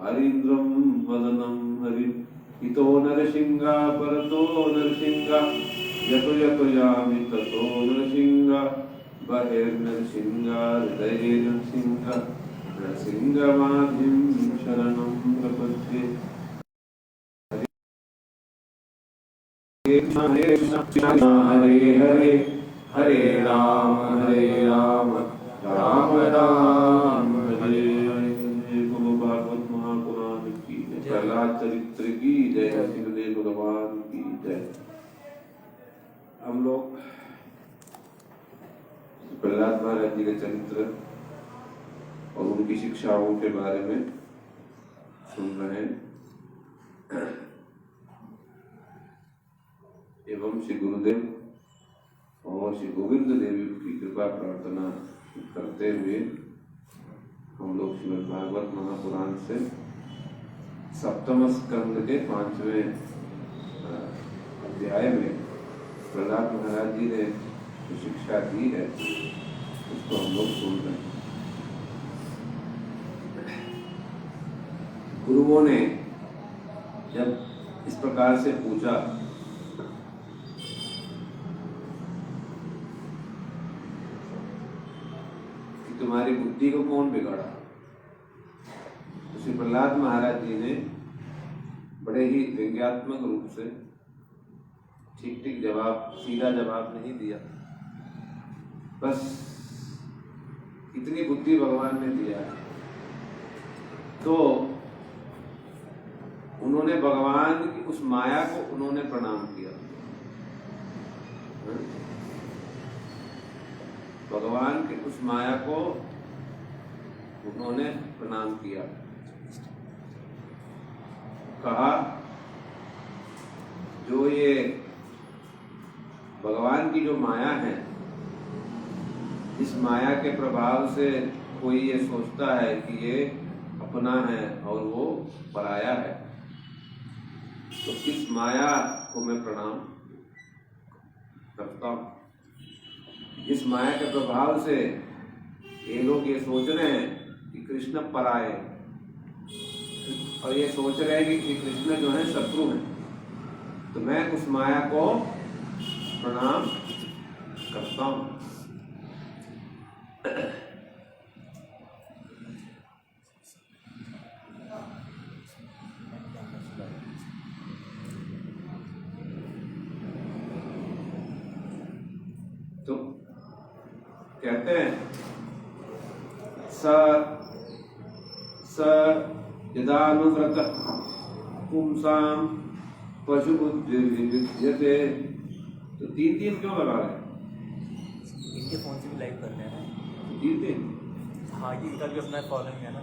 वारीन्द्रं वदनं हरिं इतो नरसिंहा परतो नरसिंहा यतो यतो यामि ततो नरसिंहा बहिर्नरसिंहा हृदये नरसिंहा नरसिंहमाधिं शरणं प्रपद्ये। हरे हरे हरे हरे राम राम राम हरे हरे। बोलो भागवत महापुराण की जय, प्रहलाद चरित्र की जय, शिवदेव भगवान की जय। हम लोग प्रहलाद महाराज जी के चरित्र और उनकी शिक्षाओं के बारे में सुन रहे हैं एवं श्री गुरुदेव और श्री गोविंद देव की कृपा प्रार्थना करते हुए हम लोग श्रीमद् भागवत महापुराण से सप्तम स्कंद के 5वें अध्याय में प्रहलाद महाराज जी ने जो शिक्षा दी है उसको हम लोग सुन रहे हैं। गुरुओं ने जब इस प्रकार से पूछा तुम्हारी बुद्धि को कौन बिगाड़ा, तो श्री प्रहलाद महाराज जी ने बड़े ही व्यंग्यात्मक रूप से ठीक ठीक जवाब, सीधा जवाब नहीं दिया। बस इतनी बुद्धि भगवान ने दिया है तो उन्होंने भगवान की उस माया को उन्होंने प्रणाम किया। भगवान की उस माया को उन्होंने प्रणाम किया। कहा जो ये भगवान की जो माया है, इस माया के प्रभाव से कोई ये सोचता है कि ये अपना है और वो पराया है, तो इस माया को मैं प्रणाम करता हूं। इस माया के प्रभाव से ये लोग ये सोच रहे हैं कि कृष्ण पराये और ये सोच रहे हैं कि कृष्ण जो है शत्रु है, तो मैं उस माया को प्रणाम करता हूं। तो कहते हैं स यदानुव्रत पुंसां पशुबुद्धिर्विद्यते। तो तीन क्यों लगा रहे हैं? इनके फोन से भी लाइव कर रहे हैं ना, तीन। हाँ ये इनका भी अपना फॉलोइंग है ना।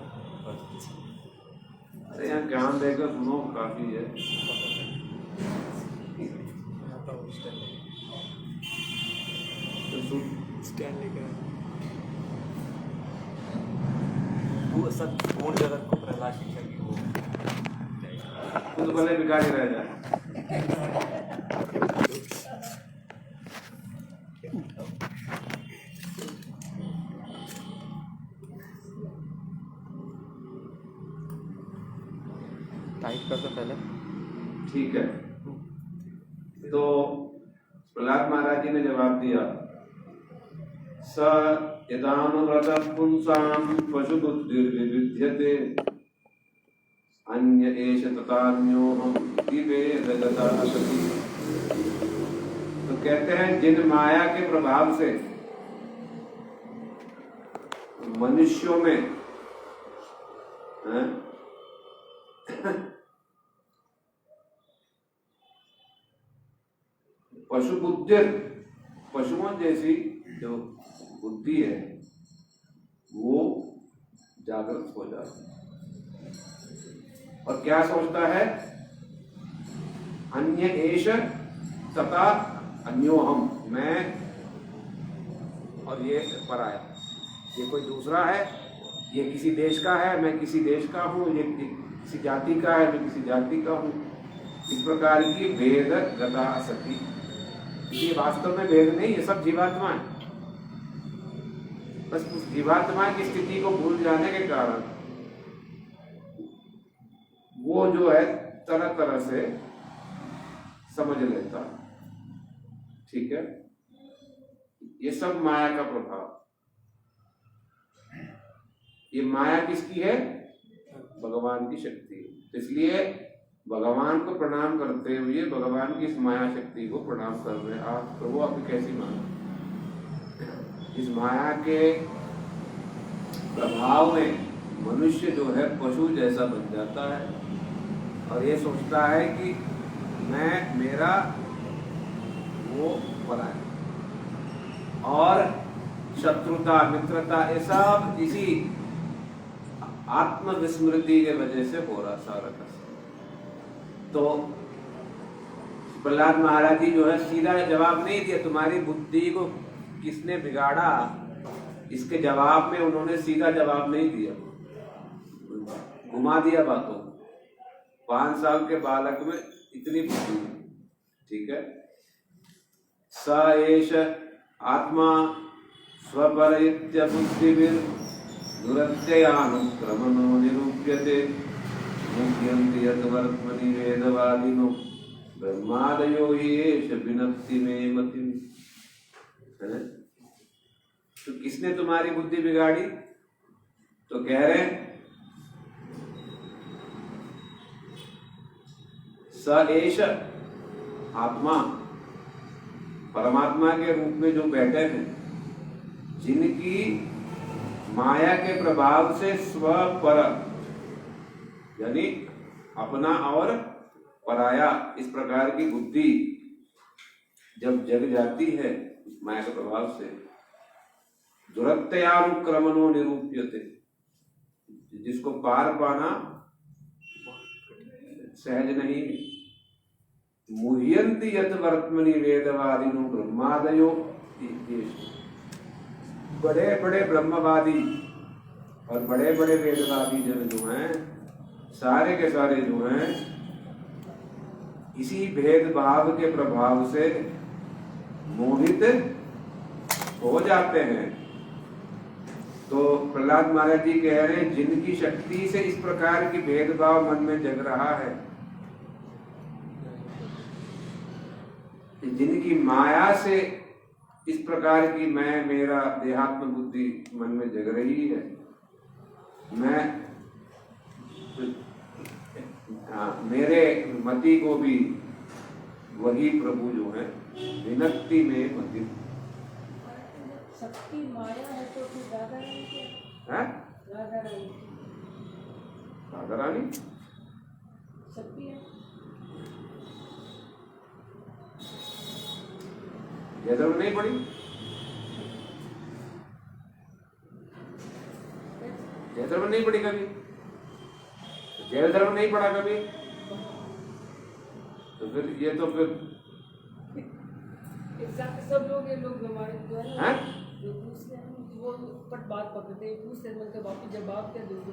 अरे यहाँ ज्ञान देकर सुनो, काफी है। स्टैंड लेकर वो सब पूर्ण जगत को प्रहलाद शिक्षा की वो खुद भले बिगाड़े रह जाए। टाइप कर दो पहले। ठीक है, तो प्रहलाद महाराज जी ने जवाब दिया स यदानुव्रत पुंसां पशुबुद्धिर्विद्यते अन्य एष तथान्योऽहं दिवेदगता सति। तो कहते हैं जिन माया के प्रभाव से मनुष्यों में पशुओं जैसी जो बुद्धि है वो जागृत हो जाती है और क्या सोचता है? अन्य एष तथा अन्योहम, मैं और ये पराया, ये कोई दूसरा है, ये किसी देश का है, मैं किसी देश का हूँ, ये किसी जाति का है, मैं किसी जाति का हूँ। इस प्रकार की भेद गता सती। ये वास्तव में भेद नहीं, ये सब जीवात्मा है। बस उस जीवात्मा की स्थिति को भूल जाने के कारण वो जो है तरह तरह से समझ लेता। ठीक है, ये सब माया का प्रभाव। ये माया किसकी है? भगवान की शक्ति है। इसलिए भगवान को प्रणाम करते हुए भगवान की इस माया शक्ति को प्रणाम कर रहे हैं आप। प्रभु आपकी कैसी माया? इस माया के प्रभाव में मनुष्य जो है पशु जैसा बन जाता है और ये सोचता है कि मैं, मेरा, वो पराया, और शत्रुता, मित्रता, ये सब इसी आत्मविस्मृति के वजह से हो रहा सारा का। तो प्रहलाद महाराज जी जो है सीधा जवाब नहीं दिया, तुम्हारी बुद्धि को किसने बिगाड़ा, इसके जवाब में उन्होंने सीधा जवाब नहीं दिया, घुमा दिया बातों। 5 साल के बालक में इतनी बुद्धि। ठीक है, स एष आत्मा स्वपरयित्य बुद्धिभिर् दुरत्ययानुक्रमणो निरूप्यते मुह्यन्ति यद्वर्त्मनि वेदवादिनो ब्रह्मादयो येष विनक्ति मे मतिम्। है? तो किसने तुम्हारी बुद्धि बिगाड़ी? तो कह रहे स एष आत्मा, परमात्मा के रूप में जो बैठे हैं, जिनकी माया के प्रभाव से स्व पर यानी अपना और पराया इस प्रकार की बुद्धि जब जग जाती है माया के प्रभाव से, दुरत्ययानुक्रमणो निरूप्यते, जिसको पार पाना सहज नहीं। मुह्यन्ति यत् वर्त्मनि वेदवादिनो ब्रह्मादयो, बड़े बड़े ब्रह्मवादी और बड़े बड़े वेदवादी जन जो हैं, सारे के सारे जो हैं इसी भेदभाव के प्रभाव से मोहित हो जाते हैं। तो प्रहलाद महाराज जी कह रहे हैं, जिनकी शक्ति से इस प्रकार की भेदभाव मन में जग रहा है, जिनकी माया से इस प्रकार की मैं, मेरा, देहात्म बुद्धि मन में जग रही है, मैं मेरे मति को भी वही प्रभु जो है विनक्ति में मति। शक्ति माया है तो फिर राधा रानी क्या है? राधा रानी, राधा रानी शक्ति है। जयधर्म नहीं पड़ी? जयधर्म नहीं पड़ी कभी? जयधर्म नहीं पढ़ा कभी? तो फिर ये तो फिर सब लोग, ये लोग हमारे जो है ना, हैं? जो पूछते हैं वो पट बात पकड़ते हैं, पूछते हैं मतलब वापिस जवाब क्या दोगे,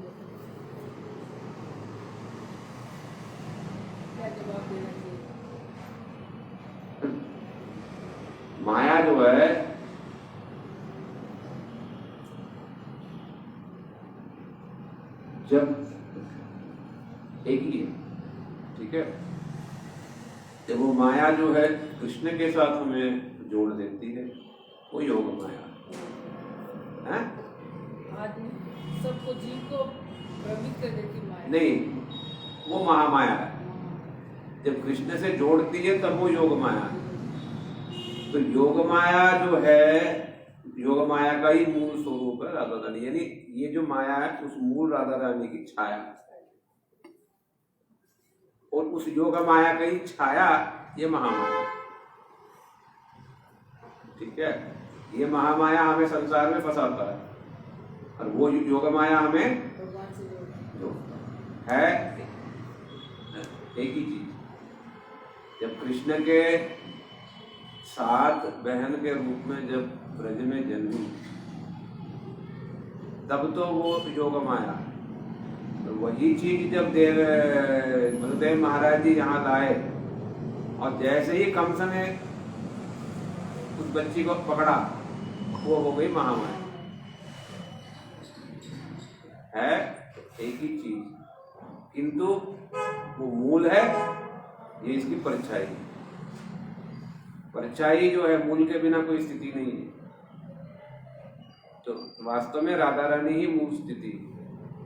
क्या जवाब देना चाहिए? माया जो है जब एक ही है, ठीक है, जब वो माया जो है कृष्ण के साथ हमें जोड़ देती है, वो योग माया है। आदमी सबको, जीव को भ्रमित कर देती माया। नहीं, वो महामाया है। जब कृष्ण से जोड़ती है तब वो योग माया है। तो योग माया जो है, योग माया का ही मूल स्वरूप है राधा रानी, यानी ये जो माया है उस मूल राधा रानी की छाया, और उस योग माया का ही छाया ये महामाया। ठीक है, ये महामाया हमें संसार में फंसाता है और वो योग माया हमें भगवान से जोड़ता है। एक ही चीज, जब कृष्ण के साथ बहन के रूप में जब ब्रज में जन्मी, तब तो वो योग माया। तो वही चीज जब बलदेव महाराज जी यहाँ लाए और जैसे ही कंस ने उस बच्ची को पकड़ा, वो हो गई महामाया। है एक ही चीज, किंतु वो मूल है, ये इसकी परछाई। परछाई जो है, मूल के बिना कोई स्थिति नहीं है। तो वास्तव में राधा रानी ही मूल स्थिति,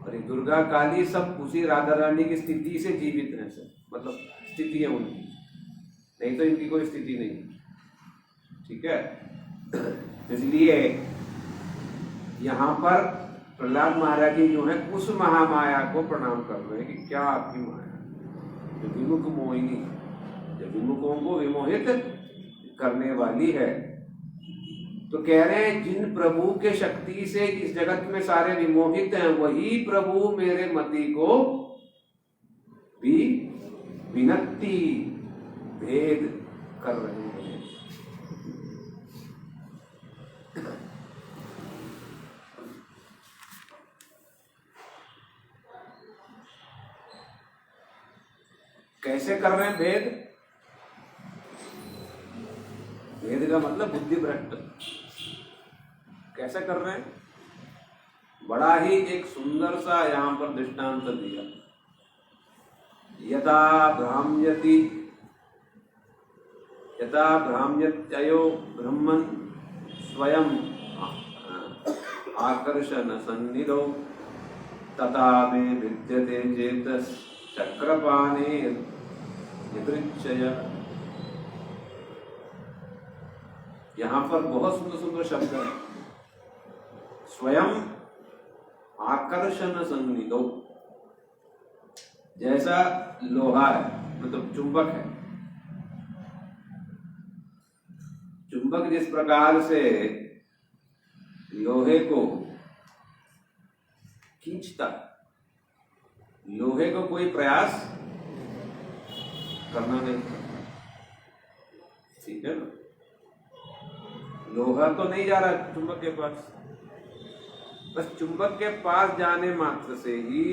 और ये दुर्गा काली सब उसी राधा रानी की स्थिति से जीवित हैं सब, मतलब स्थिति है उनकी, नहीं तो इनकी कोई स्थिति नहीं। ठीक है, इसलिए यहाँ पर प्रहलाद महाराज जी जो है उस महामाया को प्रणाम कर रहे हैं कि क्या आपकी माया, जो विमुख मोहिनी, जो विमुखों को विमोहित करने वाली है। तो कह रहे हैं जिन प्रभु के शक्ति से इस जगत में सारे विमोहित हैं, वही प्रभु मेरे मति को भी विनती भेद कर रहे हैं। कैसे कर रहे हैं भेद? भेद का मतलब बुद्धि भ्रष्ट। कैसे कर रहे हैं? बड़ा ही एक सुंदर सा यहां पर दृष्टांत दिया। यथा भ्राम्यत्ययो ब्रह्मन् स्वयं आकर्षण सन्निधौ तथा मे विद्यते चेतस् चक्रपाणे यदृच्छया। यहां पर बहुत सुंदर सुंदर शब्द है। स्वयं आकर्षण सन्निधौ, जैसा लोहा है, मतलब चुंबक है, चुंबक जिस प्रकार से लोहे को खींचता, लोहे को कोई प्रयास करना नहीं, ठीक है ना। लोहा तो नहीं जा रहा चुंबक के पास, बस चुंबक के पास जाने मात्र से ही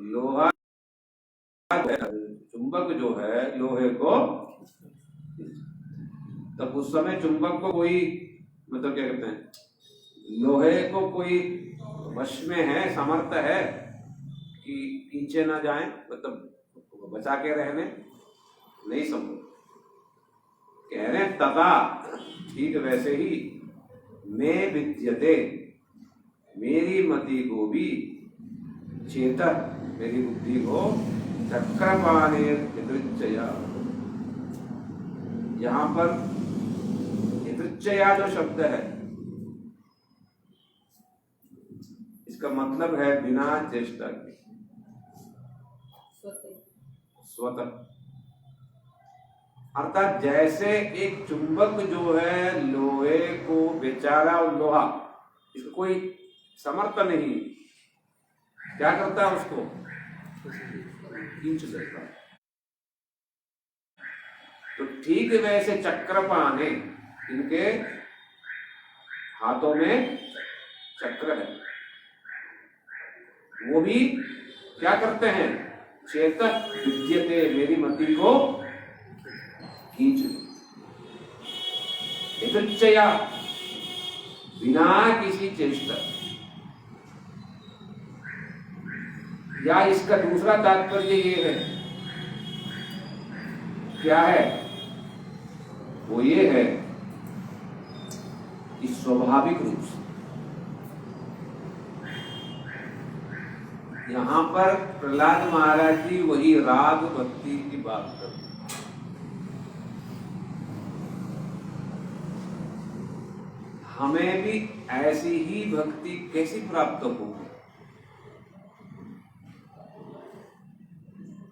लोहा, चुंबक जो है लोहे को, तब उस समय चुंबक को कोई, मतलब क्या कहते हैं, लोहे को कोई वश में है, समर्थ है कि पीछे ना जाए, मतलब बचा के रहने, नहीं संभव। कह रहे हैं तथा, ठीक वैसे ही, मैं विद्यते, मेरी मति को भी, चेतन, मेरी बुद्धि को, चक्रपाणे यदृच्छया। यहां पर यदृच्छया जो शब्द है, इसका मतलब है बिना चेष्टा के, स्वतः। अर्थात जैसे एक चुंबक जो है लोहे को बेचारा, लोहा इसको कोई समर्थ नहीं, क्या करता है, उसको खींच देता है। तो ठीक वैसे चक्रपाणे, इनके हाथों में चक्र है, वो भी क्या करते हैं, चेतः विद्यते, मेरी मति को खींच, यदृच्छया, बिना किसी चेष्टा। या इसका दूसरा तात्पर्य ये है, क्या है वो, ये है कि स्वाभाविक रूप से यहां पर प्रहलाद महाराज जी वही राग भक्ति की बात करते हैं। हमें भी ऐसी ही भक्ति कैसी प्राप्त होगी,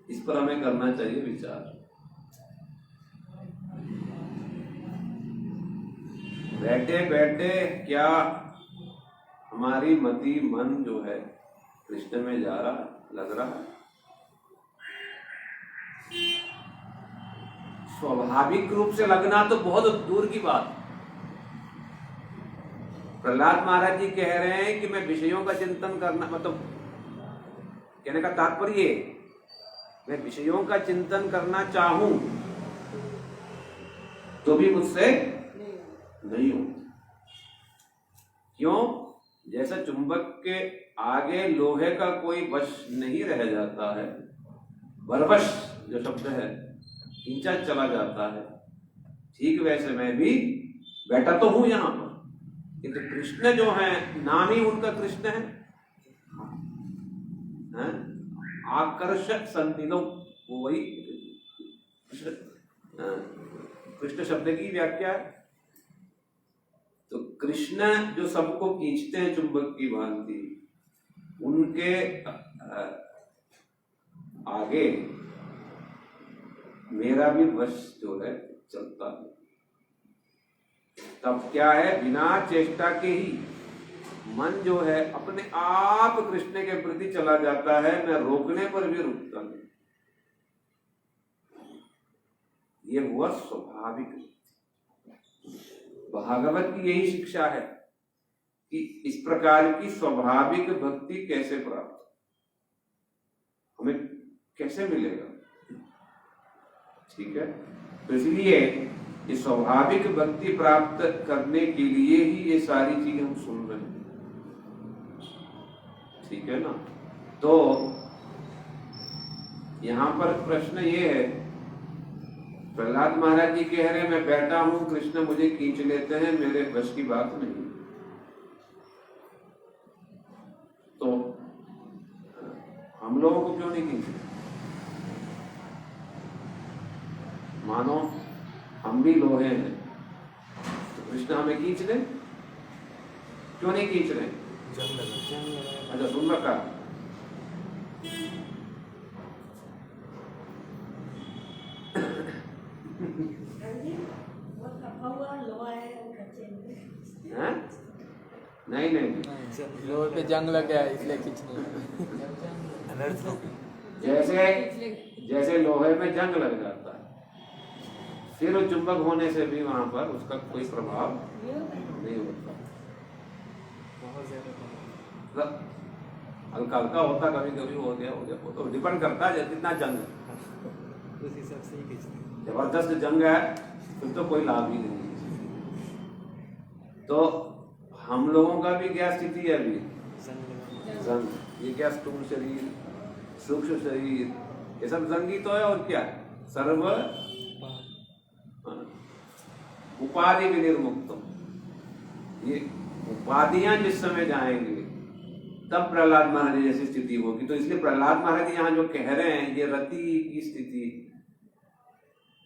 इस पर हमें करना चाहिए विचार। बैठे बैठे क्या हमारी मति, मन जो है कृष्ण में जा रहा, लग रहा है? स्वाभाविक रूप से लगना तो बहुत दूर की बात। प्रहलाद महाराज जी कह रहे हैं कि मैं विषयों का चिंतन करना, मतलब कहने का तात्पर्य मैं विषयों का चिंतन करना चाहूं तो भी मुझसे नहीं हो। क्यों? जैसा चुंबक के आगे लोहे का कोई वश नहीं रह जाता है, बरबस जो शब्द है खींचा चला जाता है। ठीक वैसे मैं भी बैठा तो हूं यहाँ पर, किंतु कृष्ण जो है नाम ही उनका कृष्ण है। आकर्षक सन्निधौ, वो वही कृष्ण, कृष्ण शब्द की व्याख्या है। तो कृष्ण जो सबको खींचते हैं चुंबक की भांति, उनके आगे मेरा भी वश जो है चलता है। तब क्या है, बिना चेष्टा के ही मन जो है अपने आप कृष्ण के प्रति चला जाता है, मैं रोकने पर भी रुकता नहीं। ये हुआ स्वाभाविक। भागवत की यही शिक्षा है कि इस प्रकार की स्वाभाविक भक्ति कैसे प्राप्त, हमें कैसे मिलेगा। ठीक है, तो इसलिए ये स्वाभाविक भक्ति प्राप्त करने के लिए ही ये सारी चीजें हम सुन रहे हैं। ठीक है ना। तो यहां पर प्रश्न ये है, प्रहलाद महाराज जी कह रहे हैं मैं बैठा हूं, कृष्ण मुझे खींच लेते हैं, मेरे बस की बात नहीं। तो हम लोगों को क्यों नहीं खींचते? मानो हम भी लोहे हैं, तो कृष्ण हमें खींच ले, क्यों नहीं खींच रहे? अच्छा, सुन रखा। नहीं नहीं, लोहे पे जंग लग गया इसलिए खींचने जैसे लोहे में जंग लग जाता है, फिर चुंबक होने से भी वहां पर उसका कोई प्रभाव नहीं होता। हल्का हल्का होता, कभी कभी हो गया, वो तो डिपेंड करता है कितना जंग है, उस हिसाब से ही खींचते। जबरदस्त जंग है फिर तो कोई लाभ ही नहीं। तो हम लोगों का भी क्या स्थिति है अभी? जंग। ये क्या स्थूल शरीर, सूक्ष्म शरीर, ये सब जंगी तो है। और क्या है? सर्व उपाधि विनिर्मुक्तम। ये उपाधियां जिस समय जाएंगे तब प्रहलाद महाराज जैसी स्थिति होगी। तो इसलिए प्रहलाद महाराज यहाँ जो कह रहे हैं, ये रति की स्थिति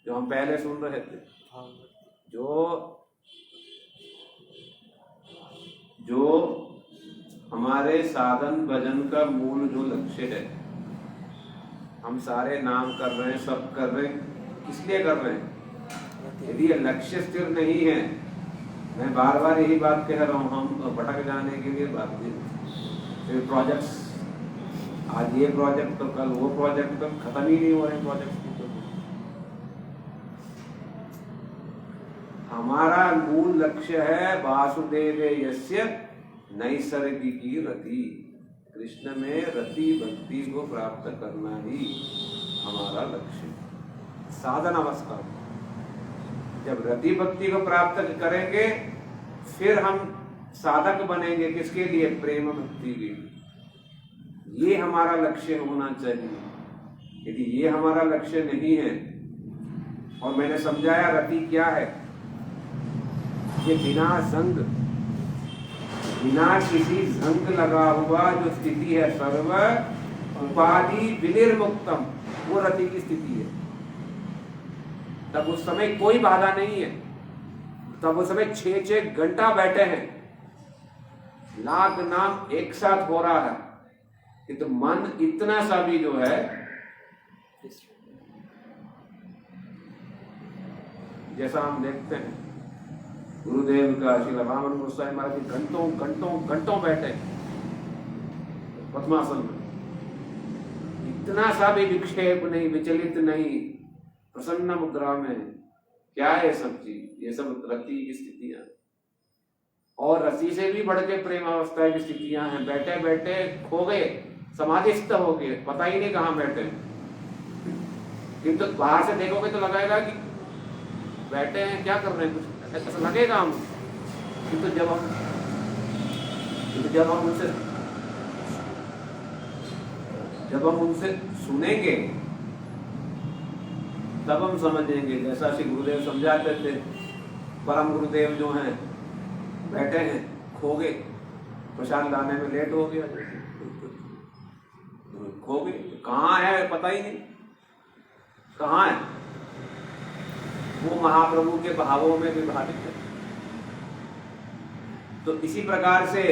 जो हम पहले सुन रहे थे, जो हमारे साधन भजन का मूल जो लक्ष्य है, हम सारे नाम कर रहे हैं, सब कर रहे हैं, किस लिए कर रहे हैं? यदि ये लक्ष्य स्थिर नहीं है, मैं बार बार यही बात कह रहा हूँ, हम भटक जाने के लिए बात नहीं। फिर प्रोजेक्ट्स, आज ये प्रोजेक्ट तो कल वो प्रोजेक्ट, तो खत्म ही नहीं हो रहे प्रोजेक्ट। हमारा मूल लक्ष्य है वासुदेव यस्य नैसर्गिकी रति। कृष्ण में रति भक्ति को प्राप्त करना ही हमारा लक्ष्य। साधन अवस्था जब रति भक्ति को प्राप्त करेंगे, फिर हम साधक बनेंगे। किसके लिए? प्रेम भक्ति के लिए। ये हमारा लक्ष्य होना चाहिए। यदि ये हमारा लक्ष्य नहीं है, और मैंने समझाया रति क्या है, ये बिना संग, बिना किसी संग लगा हुआ जो स्थिति है, सर्व उपाधि विनिर्मुक्तम, वो रति की स्थिति है। तब उस समय कोई बाधा नहीं है। तब उस समय 6-6 घंटा बैठे हैं, लाख नाम एक साथ हो रहा है, कि तो मन इतना सा भी जो है, जैसा हम देखते हैं गुरुदेव का, श्री रामानंद गोस्वामी महाराज घंटों घंटों घंटों बैठे पद्मासन में, इतना सा भी विक्षेप नहीं, विचलित नहीं, प्रसन्न मुद्रा में। क्या है सब चीज? ये सब रति की स्थितियां, और रति से भी बढ़ के प्रेम अवस्था की स्थितियां हैं। बैठे बैठे खो गए, समाधिस्थ हो गए, पता ही नहीं कहाँ बैठे। किंतु तो बाहर से देखोगे तो लगाएगा कि बैठे हैं, क्या कर रहे हैं, कुछ ऐसा लगेगा हम। किंतु जब हम उनसे सुनेंगे तब हम समझेंगे। जैसा श्री गुरुदेव समझाते थे, परम गुरुदेव जो हैं बैठे हैं, खो गए, प्रसाद लाने में लेट हो गया, खो गए, कहाँ है पता ही नहीं, कहाँ है। वो महाप्रभु के भावों में विभाजित है। तो इसी प्रकार से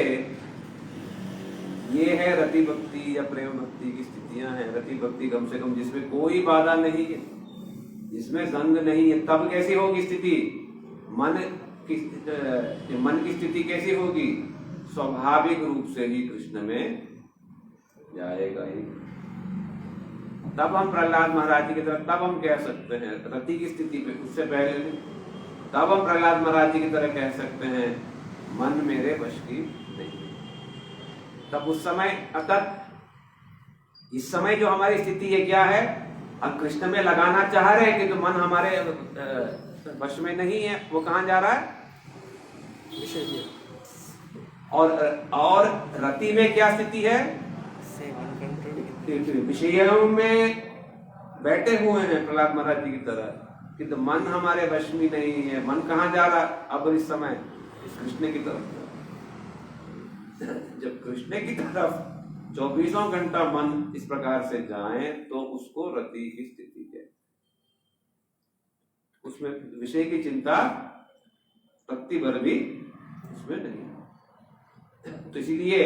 ये है रति भक्ति या प्रेम भक्ति की स्थितियां हैं। रति भक्ति कम से कम जिसमें कोई बाधा नहीं है, जिसमें जंग नहीं है। तब कैसी होगी स्थिति? मन की स्थिति कैसी होगी? स्वाभाविक रूप से ही कृष्ण में जाएगा ही। तब हम प्रहलाद महाराज जी की तरह, तब हम कह सकते हैं रति की स्थिति पे, उससे पहले नहीं। तब हम प्रहलाद महाराज जी की तरह कह सकते हैं मन मेरे वश की नहीं। तब उस समय, अतः इस समय जो हमारी स्थिति है क्या है? हम कृष्ण में लगाना चाह रहे हैं, किंतु मन हमारे वश में नहीं है। वो कहाँ जा रहा है? और रति में क्या स्थिति है? विषयों में बैठे हुए हैं प्रहलाद महाराज जी की तरह, किंतु मन हमारे वश में नहीं है। मन कहाँ जा रहा अब इस समय? कृष्ण की तरफ। जब कृष्ण की तरफ 24 घंटा मन इस प्रकार से जाए तो उसको रति की स्थिति है। उसमें विषय की चिंता रत्ती भर भी उसमें नहीं। तो इसीलिए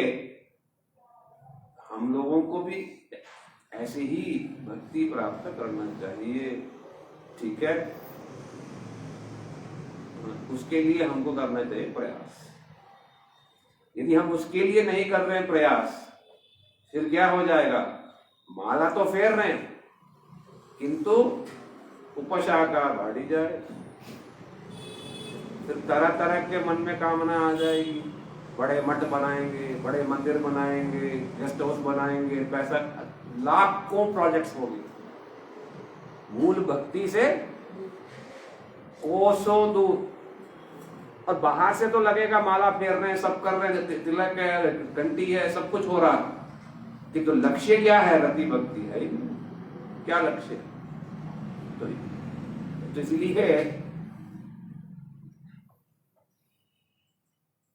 हम लोगों को भी ऐसे ही भक्ति प्राप्त करना चाहिए, ठीक है। उसके लिए हमको करना चाहिए प्रयास। यदि हम उसके लिए नहीं कर रहे हैं प्रयास, फिर क्या हो जाएगा? माला तो फेर रहे हैं, किंतु उपशाखा बढ़ी जाए, फिर तरह तरह के मन में कामना आ जाएगी। बड़े मठ बनाएंगे, बड़े मंदिर बनाएंगे, गेस्ट हाउस बनाएंगे, पैसा, लाखों प्रोजेक्ट्स होंगे। मूल भक्ति से कोसों दूर। और बाहर से तो लगेगा माला फेर रहे हैं, सब कर रहे हैं, तिलक है, घंटी है, सब कुछ हो रहा, कि तो लक्ष्य क्या है? रति भक्ति है। क्या लक्ष्य? तो इसलिए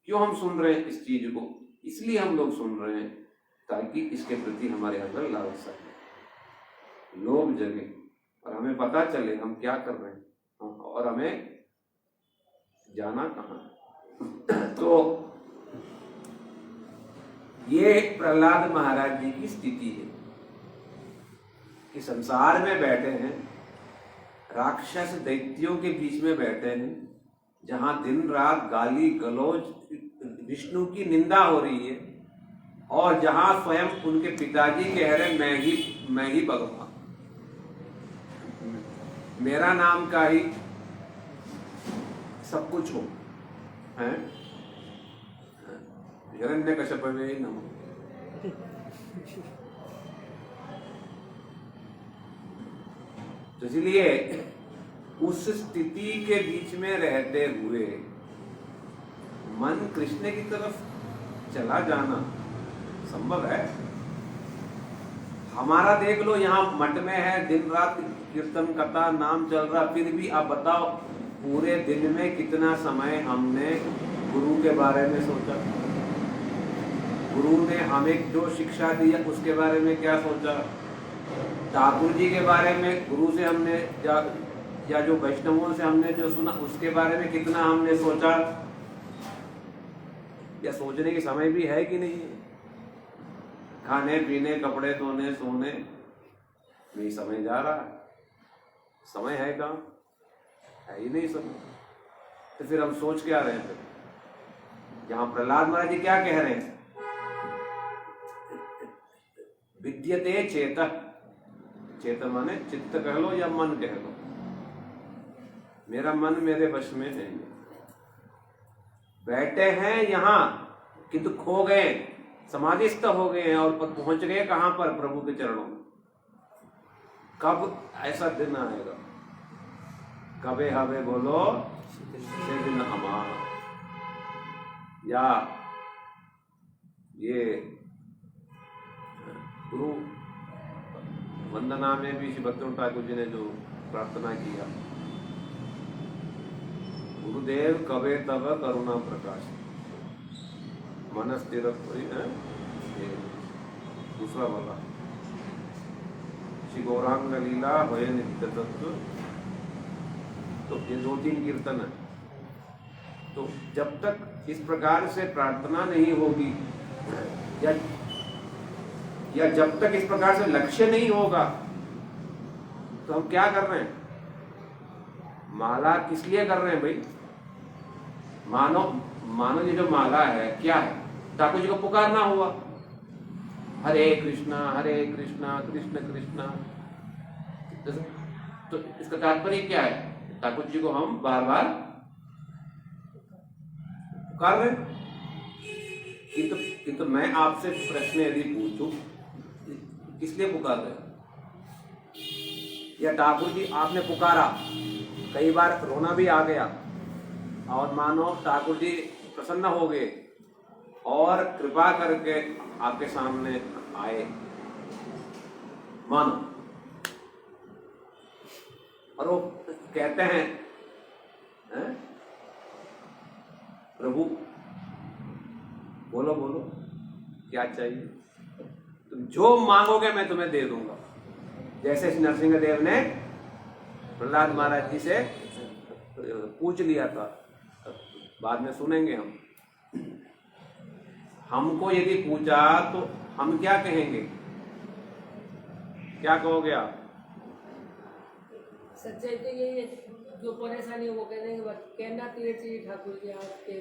क्यों हम सुन रहे हैं इस चीज को? इसलिए हम लोग सुन रहे हैं ताकि इसके प्रति हमारे अंदर लालसा है, लोभ जगे, और हमें पता चले हम क्या कर रहे हैं और हमें जाना कहाँ। तो ये प्रहलाद महाराज जी की स्थिति है कि संसार में बैठे हैं, राक्षस दैत्यों के बीच में बैठे हैं, जहां दिन रात गाली गलौज विष्णु की निंदा हो रही है, और जहां स्वयं उनके पिताजी कह रहे मैं ही भगवान, मेरा नाम का ही सब कुछ हो है। हिरण्यकश्यप में नमः। तो इसलिए उस स्थिति के बीच में रहते हुए मन कृष्ण की तरफ चला जाना संभव है। हमारा देख लो, यहाँ मठ में है, दिन रात कीर्तन कथा नाम चल रहा, फिर भी आप बताओ पूरे दिन में कितना समय हमने गुरु के बारे में सोचा? गुरु ने हमें जो शिक्षा दी है उसके बारे में क्या सोचा? ठाकुर जी के बारे में गुरु से हमने या जो वैष्णवों से हमने जो सुना उसके बारे में कितना हमने सोचा? या सोचने की समय भी है कि नहीं? खाने पीने, कपड़े धोने, सोने में समय जा रहा है। समय है कहाँ? है ही नहीं समय। तो फिर हम सोच क्या रहे हैं? फिर यहाँ प्रहलाद महाराज जी क्या कह रहे हैं? विद्यते चेत, चेत माने चित्त कह लो या मन कह लो, मेरा मन मेरे वश में है। बैठे हैं यहाँ किंतु खो गए, समाधिस्थ हो गए हैं, और पहुंच गए कहां पर? प्रभु के चरणों में। कब ऐसा दिन आएगा? कबे हवे बोलो से दिन हमारा। या ये गुरु वंदना में भी श्री भक्तिवेदांत ठाकुर जी ने जो प्रार्थना किया, गुरुदेव कवे तब करुणा प्रकाश मन स्थिर। दूसरा वाला श्री गौरांग लीला होय नित्य तत्व। तो ये 2-3 कीर्तन है। तो जब तक इस प्रकार से प्रार्थना नहीं होगी या जब तक इस प्रकार से लक्ष्य नहीं होगा तो हम क्या कर रहे हैं? माला किस लिए कर रहे हैं भाई? मानो ये जो माला है क्या है? ठाकुर जी को पुकारना हुआ, हरे कृष्णा कृष्ण कृष्णा। तो इसका तात्पर्य क्या है? ठाकुर जी को हम बार बार पुकार रहे हैं। किंतु मैं आपसे प्रश्न यदि पूछूं, किस लिए पुकार रहे हैं? या ठाकुर जी आपने पुकारा, कई बार रोना भी आ गया और मानो ठाकुर जी प्रसन्न हो गए और कृपा करके आपके सामने आए, मानो, और वो कहते हैं, प्रभु बोलो बोलो क्या चाहिए, तुम जो मांगोगे मैं तुम्हें दे दूंगा। जैसे नरसिंह देव ने प्रहलाद महाराज जी से पूछ लिया था, बाद में सुनेंगे हम। हमको यदि पूछा तो हम क्या कहेंगे? क्या कहोगे आप? सच्चाई तो यही है, जो परेशानी है वो कहना तो चाहिए ठाकुर जी आपके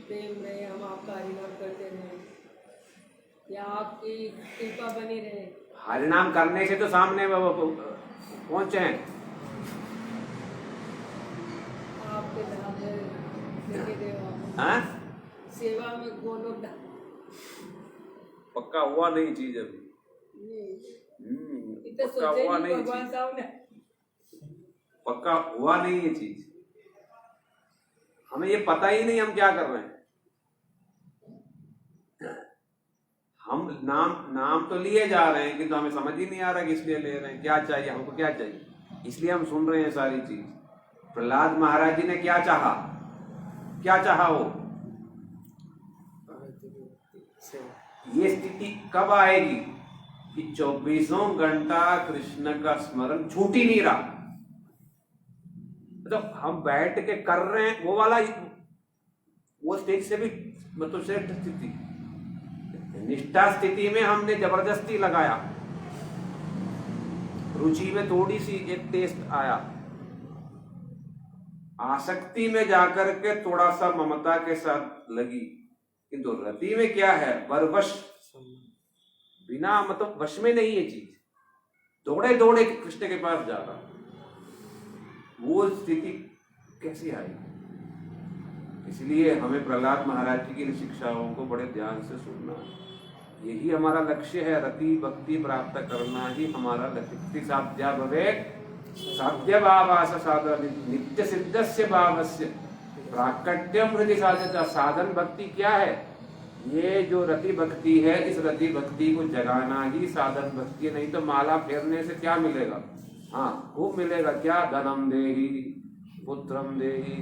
प्रेम रहे, हम आपका हरिनाम करते रहे, या आपकी कृपा बनी रहे। हरिनाम करने से तो सामने पहुंचे हैं। आपके धाम में लेके देवा, हाँ? सेवा में गोलोक पक्का हुआ नहीं चीज अभी। पक्का हुआ नहीं भगवान साहब ने, पक्का हुआ नहीं ये चीज। हमें ये पता ही नहीं हम क्या कर रहे हैं। हम नाम तो लिए जा रहे हैं, किंतु हमें समझ ही नहीं आ रहा किस लिए ले रहे हैं, क्या चाहिए हमको, क्या चाहिए। इसलिए हम सुन रहे हैं सारी चीज। प्रहलाद महाराज जी ने क्या चाहा? क्या चाहा वो? ये स्थिति कब आएगी कि 24 घंटा कृष्ण का स्मरण छूट ही नहीं रहा। तो हम बैठ के कर रहे हैं वो स्टेज से भी मतलब श्रेष्ठ स्थिति, निष्ठा स्थिति में हमने जबरदस्ती लगाया, रुचि में थोड़ी सी एक टेस्ट आया, आसक्ति में जाकर के थोड़ा सा ममता के साथ लगी, किंतु रति में क्या है? बरवश, बिना मतलब वश में नहीं ये चीज, दौड़े दौड़े कृष्ण के पास जा रहा। वो स्थिति कैसी आई? इसलिए हमें प्रहलाद महाराज जी की शिक्षाओं को बड़े ध्यान से सुनना है। यही हमारा लक्ष्य है, रति भक्ति प्राप्त करना ही हमारा लक्ष्य। साध्या भवेत् साध्य भावास साधन नित्य सिद्धस्य भावस्य प्राकट्यम हृदय साधता। साधन भक्ति क्या है? ये जो रति भक्ति है, इस रति भक्ति को जगाना ही साधन भक्ति है। नहीं तो माला फेरने से क्या मिलेगा? हाँ, खूब मिलेगा। क्या? धनम देहि, पुत्रम देहि,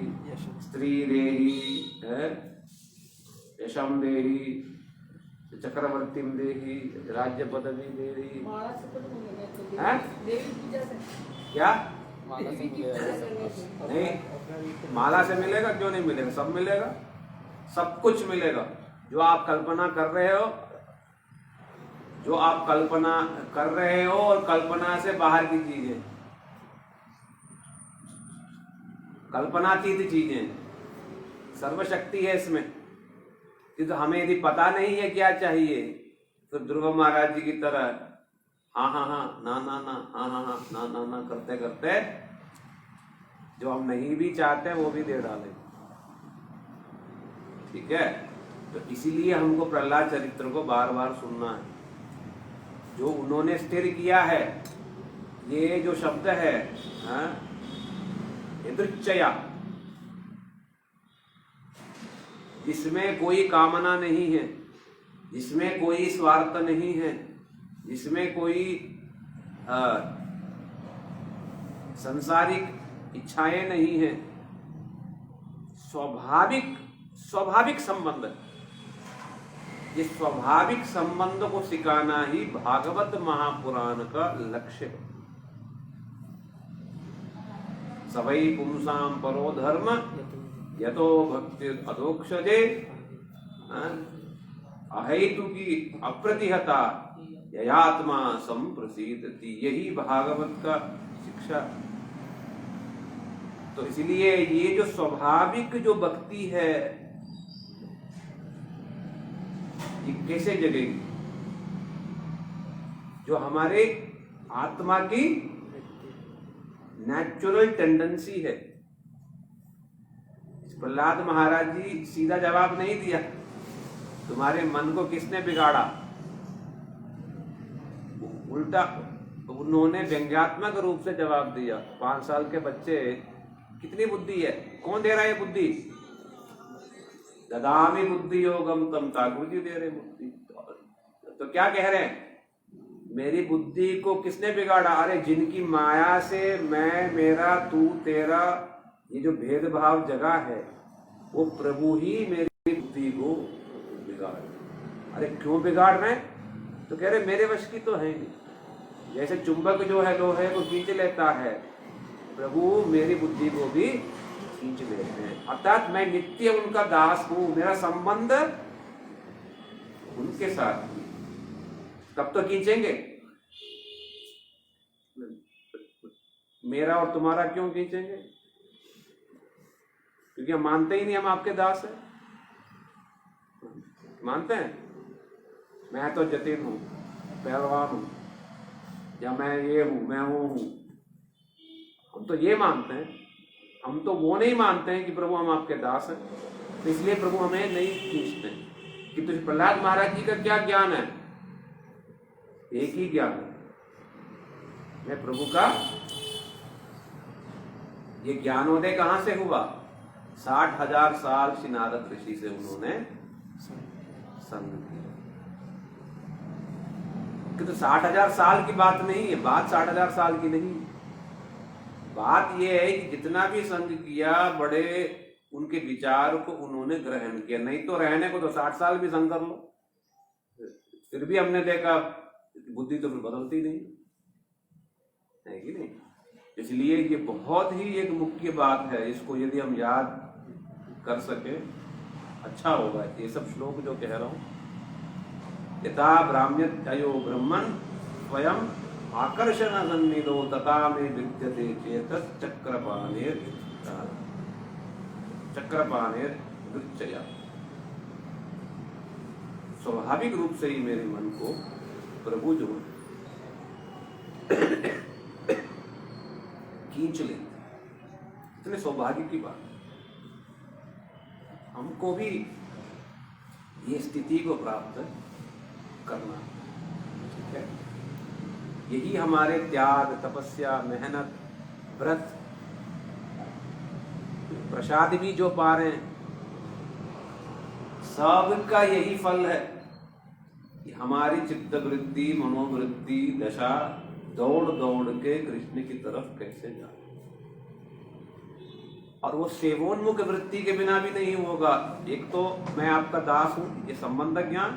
स्त्री देहि, यशम देहि, चक्रवर्तीम देहि, राज्य पदवी देहि। माला से तो मिलेगा, देवी पूजा से क्या? देवी की पूजा करने से नहीं, माला से मिलेगा क्यों नहीं मिलेगा? सब मिलेगा, सब कुछ मिलेगा। जो आप कल्पना कर रहे हो, जो आप कल्पना कर रहे हो और कल्पना से बाहर की चीजें, कल्पनातीत चीजें, सर्वशक्ति है इसमें। किंतु हमें यदि पता नहीं है क्या चाहिए, तो ध्रुव महाराज जी की तरह हाँ हाँ हाँ, ना ना ना, हाँ हाँ हाँ, ना ना ना करते करते जो हम नहीं भी चाहते वो भी दे डालें। ठीक है? तो इसीलिए हमको प्रहलाद चरित्र को बार बार सुनना है। जो उन्होंने स्थिर किया है, ये जो शब्द है यदृच्छया, जिसमें कोई कामना नहीं है, जिसमें कोई स्वार्थ नहीं है, जिसमें कोई संसारिक इच्छाएं नहीं है, स्वाभाविक संबंध। ये स्वाभाविक संबंध को सिखाना ही भागवत महापुराण का लक्ष्य है। सवै पुंसाम परो धर्म यतो भक्ति अधोक्षजे अहेतुकी अप्रतिहता ययात्मा संप्रसीदति। यही भागवत का शिक्षा। तो इसलिए ये जो स्वाभाविक जो भक्ति है ये कैसे जगेगी? जो हमारे आत्मा की नेचुरल टेंडेंसी है। प्रहलाद महाराज जी सीधा जवाब नहीं दिया, तुम्हारे मन को किसने बिगाड़ा? उल्टा उन्होंने व्यंग्यात्मक रूप से जवाब दिया। 5 साल के बच्चे, कितनी बुद्धि है? कौन दे रहा है बुद्धि? ददामि बुद्धि योगम तम, ठाकुर जी दे रहे बुद्धि। तो क्या कह रहे हैं? मेरी बुद्धि को किसने बिगाड़ा? अरे जिनकी माया से मैं, मेरा, तू, तेरा, ये जो भेदभाव जगह है, वो प्रभु ही मेरी बुद्धि को बिगाड़ रहे। अरे क्यों बिगाड़ रहे हैं? तो कह रहे मेरे वश की तो है नहीं। जैसे चुंबक जो है लोहे को खींच लेता है, प्रभु मेरी बुद्धि को भी खींच लेते हैं। अर्थात मैं नित्य उनका दास हूं, मेरा संबंध उनके साथ। तब तो खींचेंगे। मेरा और तुम्हारा क्यों खींचेंगे? क्योंकि हम मानते ही नहीं हम आपके दास हैं। मानते हैं मैं तो जतिन हूं, पहलवान हूं, या मैं ये हूं, मैं वो हूं। हम तो ये मानते हैं। हम तो वो नहीं मानते हैं कि प्रभु हम आपके दास हैं। तो इसलिए प्रभु हमें नहीं खींचते। कि तुझे प्रहलाद महाराज जी का क्या ज्ञान है? एक ही ज्ञान है, मैं प्रभु का। ये ज्ञानोदय कहां से हुआ? 60,000 साल श्री नारद ऋषि से उन्होंने संग किया। कि तो 60,000 साल की बात नहीं है, बात 60,000 साल की नहीं। बात यह है कि जितना भी संग किया, बड़े उनके विचार को उन्होंने ग्रहण किया। नहीं तो रहने को तो 60 साल भी संग कर लो, फिर भी हमने देखा बुद्धि तो फिर बदलती नहीं है कि नहीं। इसलिए ये बहुत ही एक मुख्य बात है। इसको यदि हम याद कर सके अच्छा होगा। ये सब श्लोक जो कह रहा हूं, यथा ब्राह्म्यो ब्रह्मन् स्वयं आकर्षण सन्निधो तथा में विद्यते चेतस चक्रपाणेर वृक्षया। स्वाभाविक रूप से ही मेरे मन को प्रभु जो खींच लेते। इतने सौभाग्य की बात। हमको भी ये स्थिति को प्राप्त करना, ठीक है? यही हमारे त्याग, तपस्या, मेहनत, व्रत, प्रसाद भी जो पा रहे हैं, सबका यही फल है कि हमारी चित्तवृत्ति, मनोवृत्ति, दशा दौड़ दौड़ के कृष्ण की तरफ कैसे जाए। और वो सेवोन्मुख वृत्ति के बिना भी नहीं होगा। एक तो मैं आपका दास हूं, ये संबंध ज्ञान,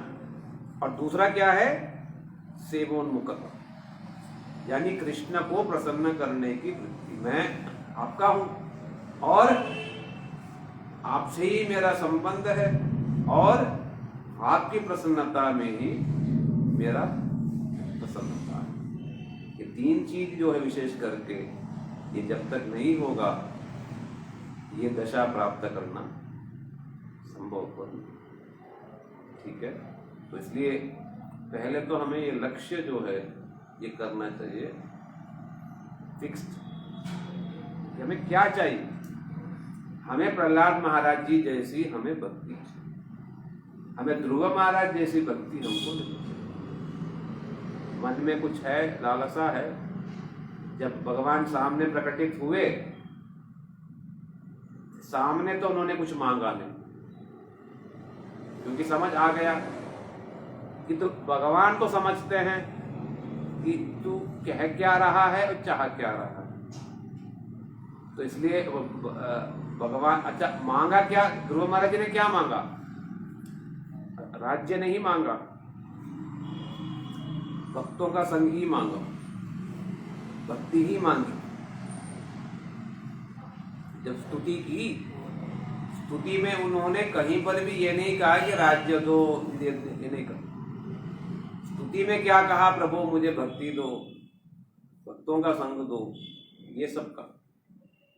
और दूसरा क्या है? सेवोन्मुखता, यानी कृष्ण को प्रसन्न करने की वृत्ति। मैं आपका हूं और आपसे ही मेरा संबंध है, और आपकी प्रसन्नता में ही मेरा प्रसन्नता है। ये 3 चीज जो है विशेष करके, ये जब तक नहीं होगा ये दशा प्राप्त करना संभव नहीं, ठीक है? तो इसलिए पहले तो हमें ये लक्ष्य जो है ये करना चाहिए फिक्स्ड। हमें क्या चाहिए? हमें प्रहलाद महाराज जी जैसी हमें भक्ति चाहिए। हमें ध्रुव महाराज जैसी भक्ति हमको नहीं चाहिए। मन में कुछ है, लालसा है, जब भगवान सामने प्रकटित हुए, सामने तो उन्होंने कुछ मांगा नहीं, क्योंकि समझ आ गया कि तो भगवान तो समझते हैं कि तू कह क्या रहा है और चाह क्या रहा है। तो इसलिए भगवान, अच्छा मांगा क्या ध्रुव महाराज जी ने, क्या मांगा? राज्य नहीं मांगा, भक्तों का संग ही मांगा, भक्ति ही मांगी। जब स्तुति की, स्तुति में उन्होंने कहीं पर भी ये नहीं कहा कि राज्य दो, ये नहीं कहा। स्तुति में क्या कहा? प्रभु मुझे भक्ति दो, भक्तों का संग दो, ये सब कहा।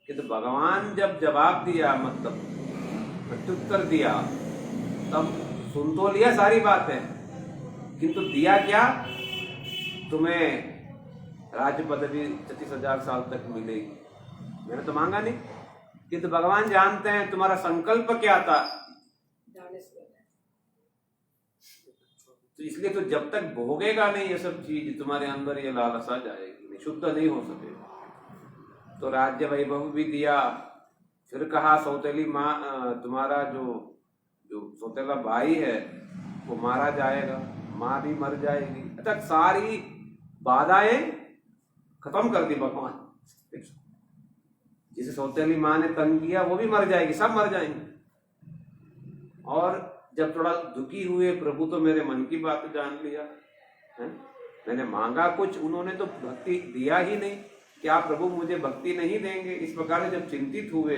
कि तो भगवान जब जवाब दिया, मतलब प्रत्युत्तर दिया, तब सुन तो लिया सारी बातें, किंतु दिया क्या? तुम्हें राज्य पदवी 36,000 साल तक मिलेगी। मैंने तो मांगा नहीं, किंतु भगवान जानते हैं तुम्हारा संकल्प क्या था, तो इसलिए तो जब तक भोगेगा नहीं ये सब चीज, तुम्हारे अंदर ये लालसा जाएगी नहीं, शुद्ध नहीं हो सकेगा। तो राज्य वैभव भी दिया, फिर कहा सौतेली माँ, तुम्हारा जो सौतेला भाई है वो मारा जाएगा, माँ भी मर जाएगी। अच्छा, सारी बाधाएं खत्म कर दी भगवान। जिसे सौतेली माँ ने तंग किया वो भी मर जाएगी, सब मर जाएंगे। और जब थोड़ा दुखी हुए, प्रभु तो मेरे मन की बात जान लिया है, मैंने मांगा कुछ, उन्होंने तो भक्ति दिया ही नहीं। क्या प्रभु मुझे भक्ति नहीं देंगे? इस प्रकार से जब चिंतित हुए,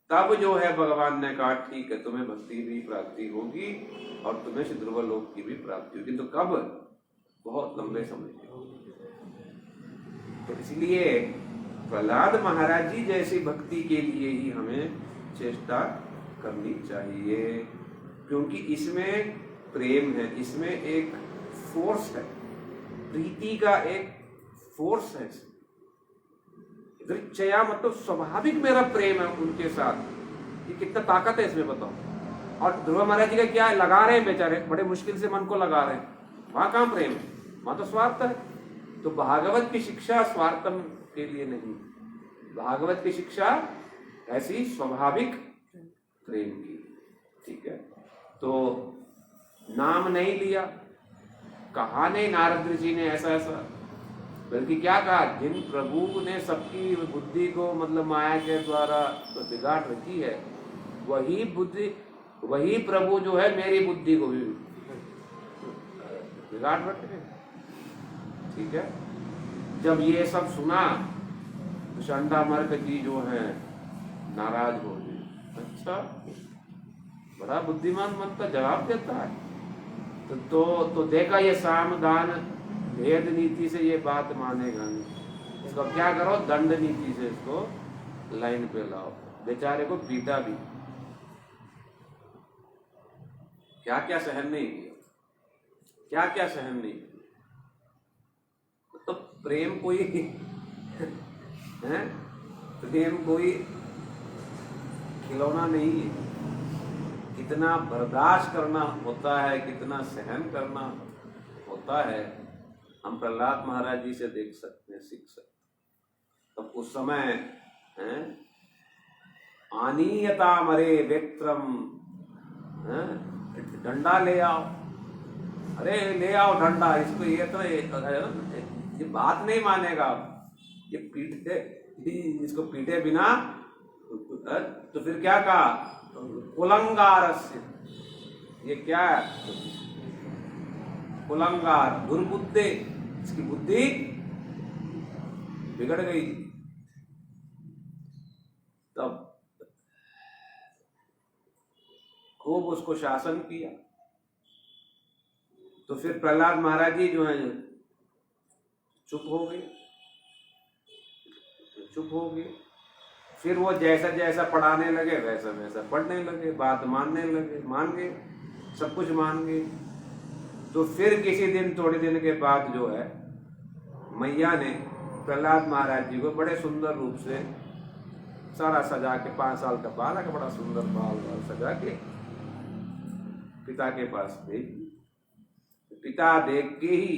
तब जो है भगवान ने कहा ठीक है, तुम्हें भक्ति भी प्राप्ति होगी और तुम्हें श्री ध्रुवलोक की भी प्राप्ति होगी। तो कब? बहुत लंबे समय की होगी। तो इसलिए प्रहलाद महाराज जी जैसी भक्ति के लिए ही हमें चेष्टा करनी चाहिए, क्योंकि इसमें प्रेम है, इसमें एक फोर्स है, प्रीति का एक फोर्स है। दृच्छया मतलब स्वाभाविक मेरा प्रेम है उनके साथ, ये कितना ताकत है इसमें बताओ। और ध्रुव महाराज जी का क्या है, लगा रहे हैं बेचारे, बड़े मुश्किल से मन को लगा रहे हैं, वहां कहां प्रेम है, वहां तो स्वार्थ है। तो भागवत की शिक्षा स्वार्थम के लिए नहीं, भागवत की शिक्षा ऐसी स्वाभाविक प्रेम की, ठीक है। तो नाम नहीं लिया, कहा नहीं नारद जी ने ऐसा ऐसा, बल्कि क्या कहा, जिन प्रभु ने सबकी बुद्धि को मतलब माया के द्वारा बिगाड़ रखी है, वही बुद्धि, वही प्रभु जो है मेरी बुद्धि को भी बिगाड़ रखे हैं, ठीक है। जब ये सब सुना तो चंडामर्क जी जो है नाराज हो गए। अच्छा, बड़ा बुद्धिमान मन का जवाब देता है। तो देखा ये सामदान भेद नीति से ये बात मानेगा नहीं, इसको क्या करो, दंड नीति से इसको लाइन पे लाओ। बेचारे को पीटा भी, क्या क्या सहन नहीं किया, क्या क्या सहन नहीं किया। तो प्रेम कोई है, प्रेम कोई खिलौना नहीं है। कितना बर्दाश्त करना होता है, कितना सहन करना होता है, हम प्रहलाद महाराज जी से देख सकते हैं, सीख सकते हैं। तब उस समय है आनीयता मरे व्यक्त्रम, डंडा ले आओ, अरे ले आओ डंडा, इसको ये बात नहीं मानेगा, ये पीटे, इसको पीटे बिना। तो फिर क्या कहा, कुलंगारस्य, ये क्या है, कुलंगार, दुर्बुद्धि, इसकी बुद्धि बिगड़ गई। तब खूब उसको शासन किया। तो फिर प्रहलाद महाराज जी जो है चुप हो गए, चुप हो गए। फिर वो जैसा जैसा पढ़ाने लगे वैसा वैसा पढ़ने लगे, बात मानने लगे, मान गए, सब कुछ मान गए। तो फिर किसी दिन, थोड़े दिन के बाद जो है मैया ने प्रहलाद महाराज जी को बड़े सुंदर रूप से सारा सजा के, 5 साल का बालक, बड़ा सुंदर बाल सजा के पिता के पास भेज। पिता देख के ही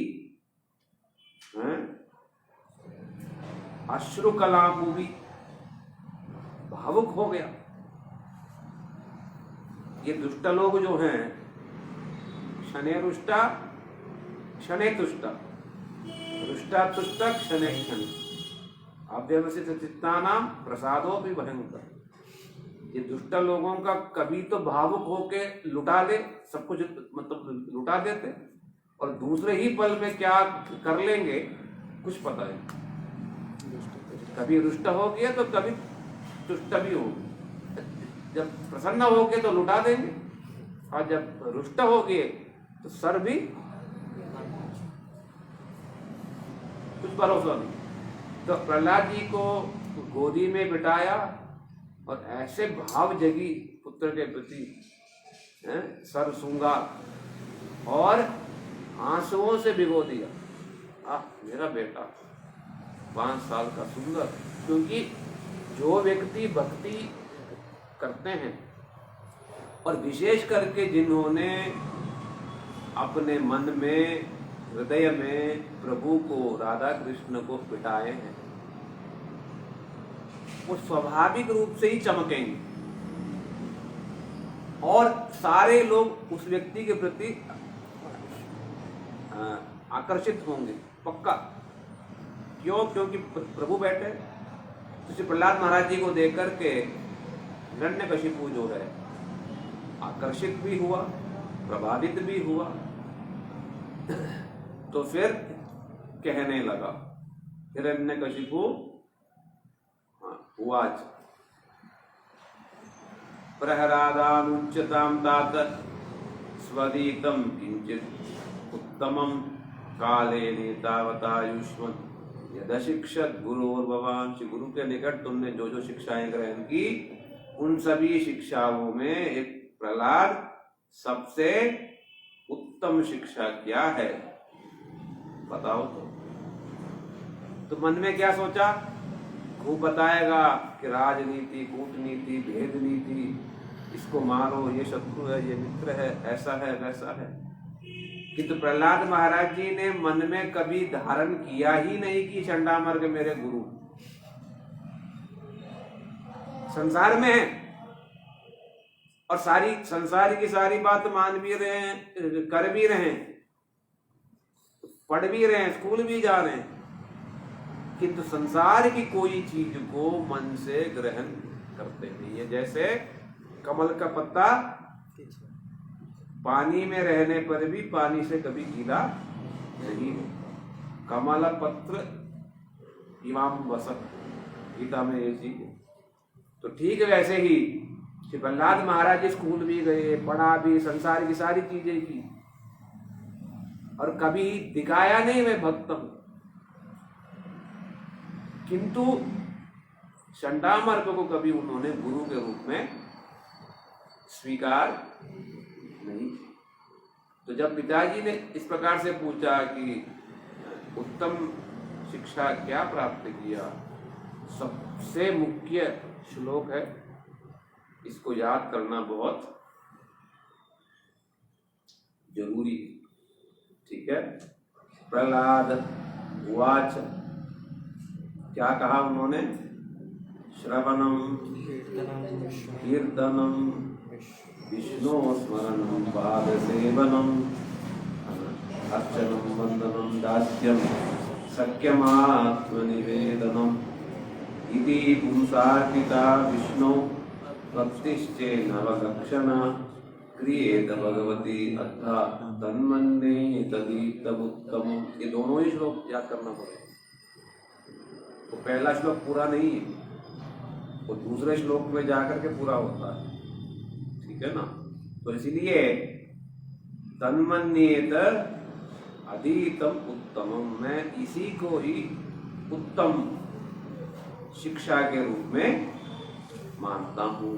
अश्रु कलापूवी भावुक हो गया। ये दुष्ट लोग जो हैं, शने रुष्टा शने तुष्टा, रुष्टा तुष्टा क्षणे क्षण, अव्यवसित चित्तानाम प्रसादो भी भयंकर। ये दुष्ट लोगों का कभी तो भावुक होके लुटा ले, सब कुछ मतलब लुटा देते, और दूसरे ही पल में क्या कर लेंगे कुछ पता नहीं। कभी रुष्ट हो गए तो कभी तुष्ट भी हो, जब प्रसन्न हो गए तो लुटा देंगे, और जब रुष्ट हो गए तो सर भी कुछ भरोसा नहीं। तो प्रहलाद जी को गोदी में बिठाया और ऐसे भाव जगी पुत्र के प्रति, सर सूंगा और आंसुओं से भिगो दिया। मेरा बेटा 5 साल का सुंदर। क्योंकि जो व्यक्ति भक्ति करते हैं, और विशेष करके जिन्होंने अपने मन में, हृदय में प्रभु को, राधा कृष्ण को बिठाए हैं, वो स्वाभाविक रूप से ही चमकेंगे और सारे लोग उस व्यक्ति के प्रति आकर्षित होंगे, पक्का। क्यों? क्योंकि प्रभु बैठे। तो श्री प्रहलाद महाराज जी को देख करके हिरण्यकशिपु जो है आकर्षित भी हुआ, प्रभावित भी हुआ। तो फिर कहने लगा हिरण्यकशिपु उवाच प्रहरादानुच्यतां तात स्वदीतं किंचित उत्तमं कालेन तावतायुष्मन् यदशिक्षत गुरुर्भवान्। श्री गुरु के निकट तुमने जो जो शिक्षाएं ग्रहण की, उन सभी शिक्षाओं में एक प्रहलाद सबसे उत्तम शिक्षा क्या है बताओ। तो मन में क्या सोचा? खूब बताएगा कि राजनीति, कूटनीति, भेद नीति, इसको मारो, ये शत्रु है, ये मित्र है, ऐसा है, वैसा है। किंतु प्रहलाद महाराज जी ने मन में कभी धारण किया ही नहीं कि चंडामर्ग मेरे गुरु। संसार में है और सारी संसार की सारी बात मान भी रहे हैं, कर भी रहे हैं, पढ़ भी रहे हैं, स्कूल भी जा रहे हैं, किंतु संसार की कोई चीज को मन से ग्रहण करते नहीं है। जैसे कमल का पत्ता पानी में रहने पर भी पानी से कभी गीला नहीं हो। कमल पत्र इमाम वसत, गीता में ये चीज है। तो ठीक वैसे ही श्री प्रहलाद महाराज स्कूल भी गए, पढ़ा भी, संसार की सारी चीजें की, और कभी दिखाया नहीं मैं भक्त हूं। किंतु चंडामर्क को कभी उन्होंने गुरु के रूप में स्वीकार नहीं। तो जब पिताजी ने इस प्रकार से पूछा कि उत्तम शिक्षा क्या प्राप्त किया, सबसे मुख्य श्लोक है, इसको याद करना बहुत जरूरी है। ठीक है। प्रहलाद उवाच, क्या कहा उन्होंने? श्रवणम कीर्तनम विष्णु स्मरणम पाद सेवनम अर्चनम वंदनम दास्यम सख्यमात्मनिवेदनम इति पुंसार्पिता विष्णु भक्तिश्चे नवलक्षणा क्रियेत भगवती अथा तन्मन्ये तदीतमुत्तम। ये दोनों ही श्लोक याद करना पड़ेगा। तो पहला श्लोक पूरा नहीं है, वो दूसरे श्लोक में जाकर के पूरा होता है। ठीक है ना? तो इसलिए तन्मन्येत अधीतम उत्तमम, मैं इसी को ही उत्तम शिक्षा के रूप में मानता हूं।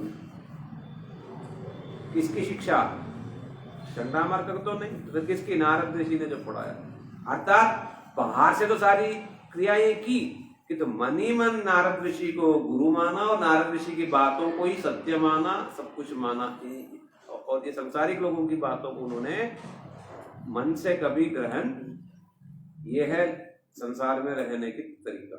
किसकी शिक्षा? चंडामर्क तो नहीं, तो किसकी? नारद ऋषि ने जो पढ़ाया। अर्थात बाहर से तो सारी क्रियाएं की, कि तो मन ही मन नारद ऋषि को गुरु माना और नारद ऋषि की बातों को ही सत्य माना, सब कुछ माना। और ये संसारिक लोगों की बातों को उन्होंने मन से कभी ग्रहण, ये है संसार में रहने की तरीका।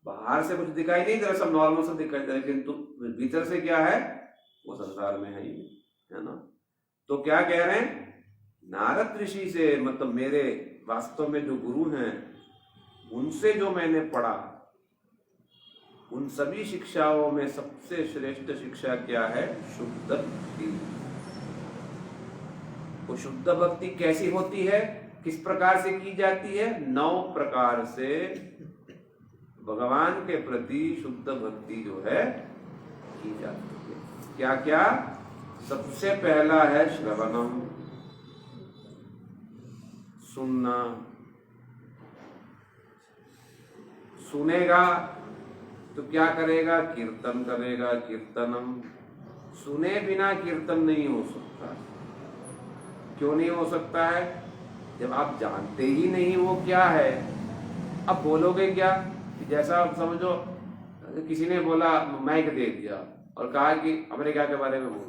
बाहर से कुछ दिखाई नहीं दे रहा, सब नॉर्मल से दिखाई दे रहा, किंतु भीतर से क्या है वो संसार में है ही नहीं, है ना? तो क्या कह रहे हैं? नारद ऋषि से, मतलब मेरे वास्तव में जो गुरु हैं उनसे जो मैंने पढ़ा, उन सभी शिक्षाओं में सबसे श्रेष्ठ शिक्षा क्या है? शुद्ध भक्ति। वो शुद्ध भक्ति कैसी होती है, किस प्रकार से की जाती है? 9 प्रकार से भगवान के प्रति शुद्ध भक्ति जो है की जाती है। क्या क्या? सबसे पहला है श्रवणम, सुनना। सुनेगा तो क्या करेगा? कीर्तन करेगा, कीर्तनम। सुने बिना कीर्तन नहीं हो सकता। क्यों नहीं हो सकता है? जब आप जानते ही नहीं वो क्या है, अब बोलोगे क्या? जैसा आप समझो, किसी ने बोला माइक दे दिया और कहा कि अमेरिका के बारे में बोलो,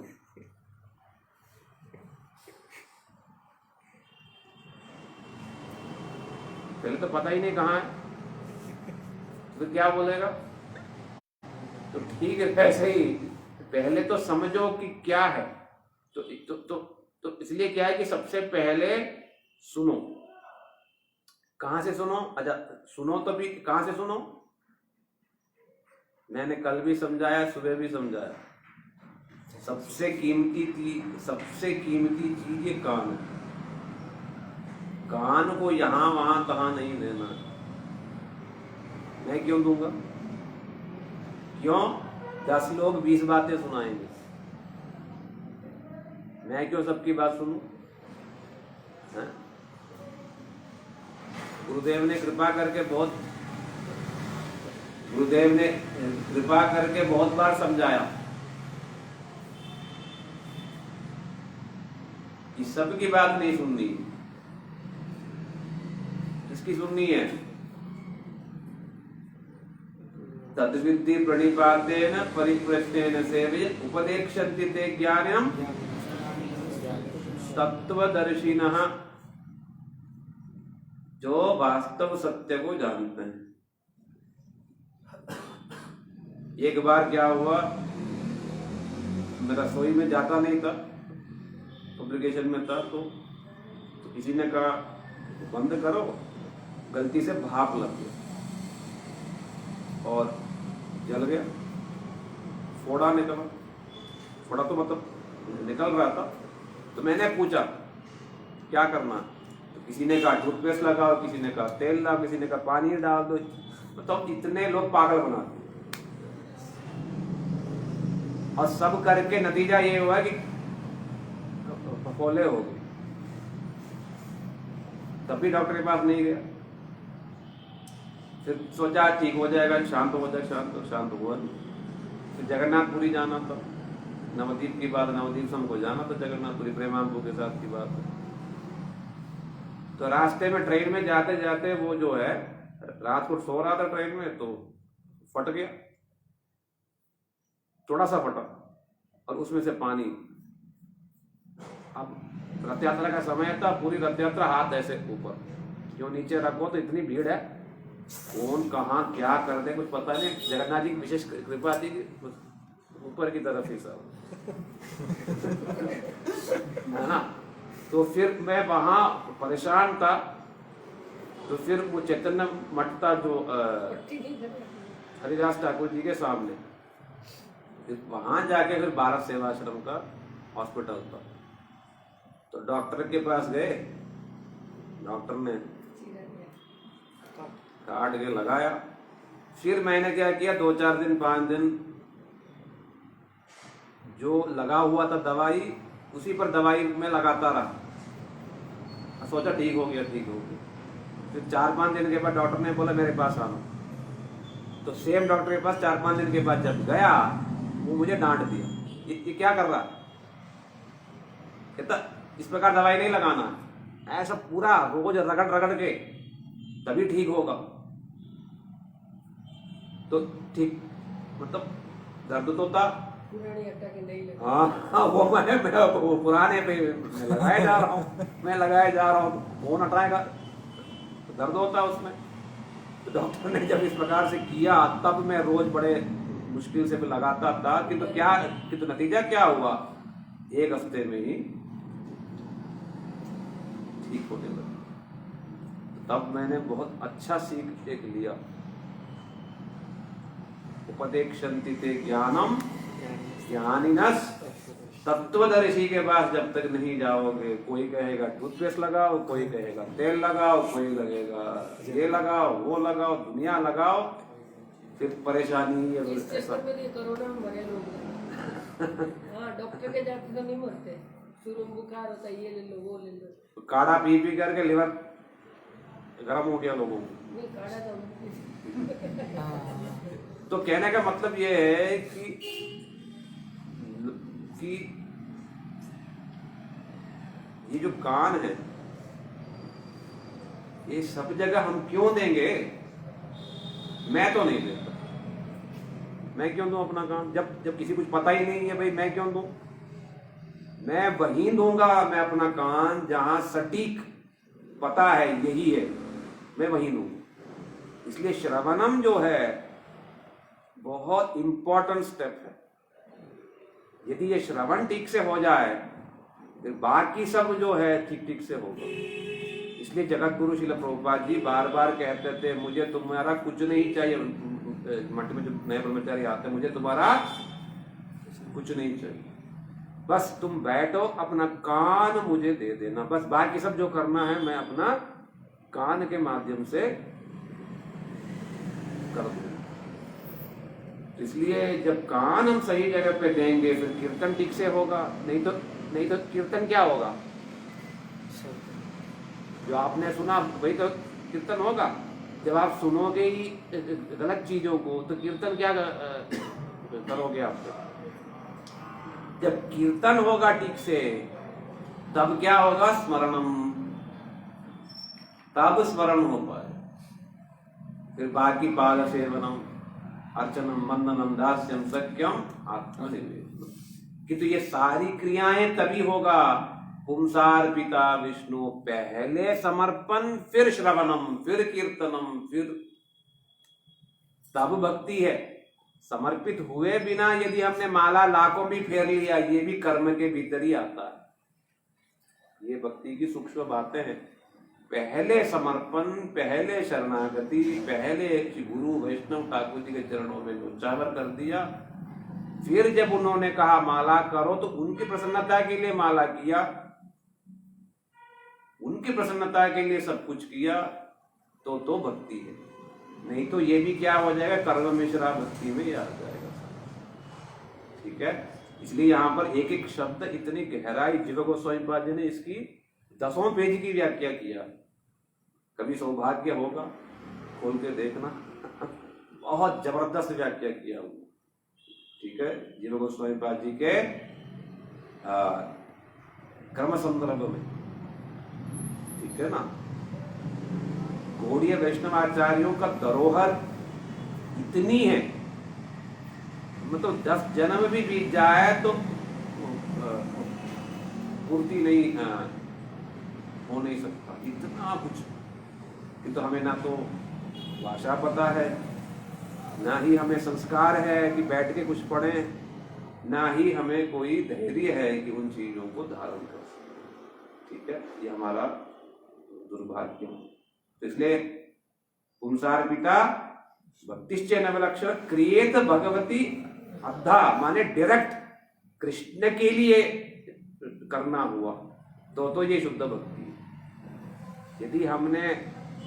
पहले तो पता ही नहीं कहाँ है, तो क्या बोलेगा? तो ठीक है, ऐसे ही पहले तो समझो कि क्या है। तो इसलिए क्या है कि सबसे पहले सुनो। कहां से सुनो? अच्छा, सुनो तो भी कहां से सुनो? मैंने कल भी समझाया, सुबह भी समझाया, सबसे कीमती चीज ये कान है। कान को यहां वहां तहां नहीं देना। मैं क्यों दूंगा? क्यों? 10 लोग 20 बातें सुनाएंगे, मैं क्यों सबकी बात सुनूं? गुरुदेव ने कृपा करके बहुत बार समझाया कि सबकी बात नहीं सुननी। किसकी सुननी है? तद्विद्धि प्रणिपातेन परिप्रश्नेन सेवय उपदेक्षन्ति ते ज्ञानम् तत्वदर्शिनः, जो वास्तव सत्य को जानते हैं। एक बार क्या हुआ, मैं रसोई में जाता नहीं था, पब्लिकेशन में था, तो किसी ने कहा बंद करो, गलती से भाप लग गया और जल गया, फोड़ा निकला। फोड़ा तो मतलब निकल रहा था। तो मैंने पूछा क्या करना, तो किसी ने कहा टूथपेस्ट लगाओ, किसी ने कहा तेल डालो, किसी ने कहा पानी डाल दो। तो इतने लोग पागल बनाते, और सब करके नतीजा ये हुआ कि फफोले हो गए। तभी डॉक्टर के पास नहीं गया। फिर सोचा ठीक हो जाएगा, शांत हो जाएगा, शांत हुआ नहीं। फिर जगन्नाथपुरी जाना था, नवदीप की बात, नवदीप से हमको जाना था जगन्नाथपुरी, प्रेमानंद के साथ की बात है। तो रास्ते में ट्रेन में जाते जाते वो जो है, रात को सो रहा था ट्रेन में, तो फट गया, थोड़ा सा फटा, और उसमें से पानी। अब रथ यात्रा का समय था, पूरी रथ यात्रा हाथ ऐसे ऊपर, क्यों नीचे रखो तो इतनी भीड़ है, कौन कहाँ क्या कर दे कुछ पता नहीं। जगन्नाथ जी की विशेष कृपा थी कि ऊपर की तरफ ही सब है ना। तो फिर मैं वहां परेशान था। तो फिर वो चैतन्य मठ था जो हरिदास ठाकुर जी के सामने, फिर वहां जाके फिर भारत सेवाश्रम का हॉस्पिटल था। तो डॉक्टर के पास गए, डॉक्टर ने काट के लगाया। फिर मैंने क्या किया, 2-4 दिन 5 दिन जो लगा हुआ था दवाई, उसी पर दवाई में लगाता रहा। सोचा ठीक हो गया, ठीक हो गया। फिर 4-5 दिन के बाद डॉक्टर ने बोला मेरे पास आना। तो सेम डॉक्टर के पास 4-5 दिन के बाद जब गया, वो मुझे डांट दिया, ये क्या कर रहा? कहता इस प्रकार दवाई नहीं लगाना, ऐसा पूरा रोज रगड़ रगड़ के तभी ठीक होगा। तो ठीक मतलब दर्द तो था, पुरानी अट्टा के नहीं लगे। हाँ वो मैं वो पुराने पे मैं लगाए जा रहा हूँ, मैं लगाए जा रहा हूँ, कौन हटाएगा? तो दर्द होता उसमें। तो डॉक्टर ने जब इस प्रकार से किया, तब मैं रोज बड़े मुश्किल से लगाता था। किंतु नतीजा क्या हुआ, 1 हफ्ते में ही ठीक होने लगा। तब मैंने बहुत अच्छा सीख एक लिया। उपदेक्षन्ति ते ज्ञानम ज्ञानिनस, तत्वदर्शी के पास जब तक नहीं जाओगे, कोई कहेगा टूथपेस्ट लगाओ, कोई कहेगा तेल लगाओ, कोई लगेगा ये लगाओ वो लगाओ, दुनिया लगाओ, फिर परेशानी है। इस चक्कर में तो कोरोना में मरे लोग हैं। हाँ, डॉक्टर के जाते तो नहीं मरते, शुरू में बुखार होता है, ये ले लो वो ले लो। तो काढ़ा पी पी करके लिवर गर्म हो गया लोगों को। नहीं, काढ़ा तो कहने का मतलब ये है कि ये जो कान है, ये सब जगह हम क्यों देंगे? मैं तो नहीं देता। मैं क्यों दूं अपना कान? जब किसी कुछ पता ही नहीं है भाई, मैं क्यों दूं? मैं वहीं दूंगा, मैं अपना कान जहां सटीक पता है यही है, मैं वहीं दूंगा। इसलिए श्रवणम जो है बहुत इंपॉर्टेंट स्टेप है। यदि ये श्रवण ठीक से हो जाए, फिर बाकी सब जो है ठीक ठीक से होगा। इसलिए जगत गुरु श्रील प्रभुपाद जी बार बार कहते थे, मुझे तुम्हारा कुछ नहीं चाहिए। मठ में जो नए ब्रह्मचारी आते हैं, मुझे तुम्हारा कुछ नहीं चाहिए, बस तुम बैठो, अपना कान मुझे दे देना, बस बाकी सब जो करना है मैं अपना कान के माध्यम से कर दूंगा। इसलिए जब कान हम सही जगह पे देंगे, फिर कीर्तन ठीक से होगा। नहीं तो कीर्तन क्या होगा? जो आपने सुना वही तो कीर्तन होगा। जब आप सुनोगे ही गलत चीजों को, तो कीर्तन क्या करोगे आप? जब कीर्तन होगा ठीक से, तब क्या होगा? स्मरणम, तब स्मरण हो पाए। फिर बाकी पाद सेवनम, अर्चनम, वंदनम, दास्यम, सख्यम, आत्मनिवेदनम, किंतु ये सारी क्रियाएं तभी होगा पुंसार पिता विष्णु, पहले समर्पण, फिर श्रवणम, फिर कीर्तनम, फिर तब भक्ति है। समर्पित हुए बिना यदि हमने माला लाखों भी फेर लिया, ये भी कर्म के भीतर ही आता है। ये भक्ति की सूक्ष्म बातें हैं। पहले समर्पण, पहले शरणागति, पहले गुरु वैष्णव ठाकुर जी के चरणों में न्योछावर कर दिया। फिर जब उन्होंने कहा माला करो, तो उनकी प्रसन्नता के लिए माला किया, उनकी प्रसन्नता के लिए सब कुछ किया, तो भक्ति है। नहीं तो ये भी क्या हो जाएगा? कर्म मिश्रा भक्ति में आ जाएगा। ठीक है, इसलिए यहाँ पर एक एक शब्द इतनी गहराई, जीव गोस्वामी पाद जी ने इसकी 10वें पेज की व्याख्या किया। कभी सौभाग्य होगा, खोल के देखना, बहुत जबरदस्त व्याख्या किया हुआ। ठीक है, जीव गोस्वामी पाद जी के कर्म संदर्भ में। ठीक है ना, गौड़ीय वैष्णवाचार्यों का धरोहर इतनी है, मतलब 10 जन्म भी बीत जाए तो पूर्ति नहीं हो नहीं सकता, इतना कुछ। तो हमें ना तो भाषा पता है, ना ही हमें संस्कार है कि बैठ के कुछ पढ़ें, ना ही हमें कोई धैर्य है कि उन चीजों को धारण कर सकें। ठीक है, ये हमारा दुर्भाग्य है। तो इसलिए पुंसार पिता भक्तिश्च नवलक्ष क्रिएत भगवती अद्धा, माने डायरेक्ट कृष्ण के लिए करना हुआ, तो ये शुद्ध भक्ति है। यदि हमने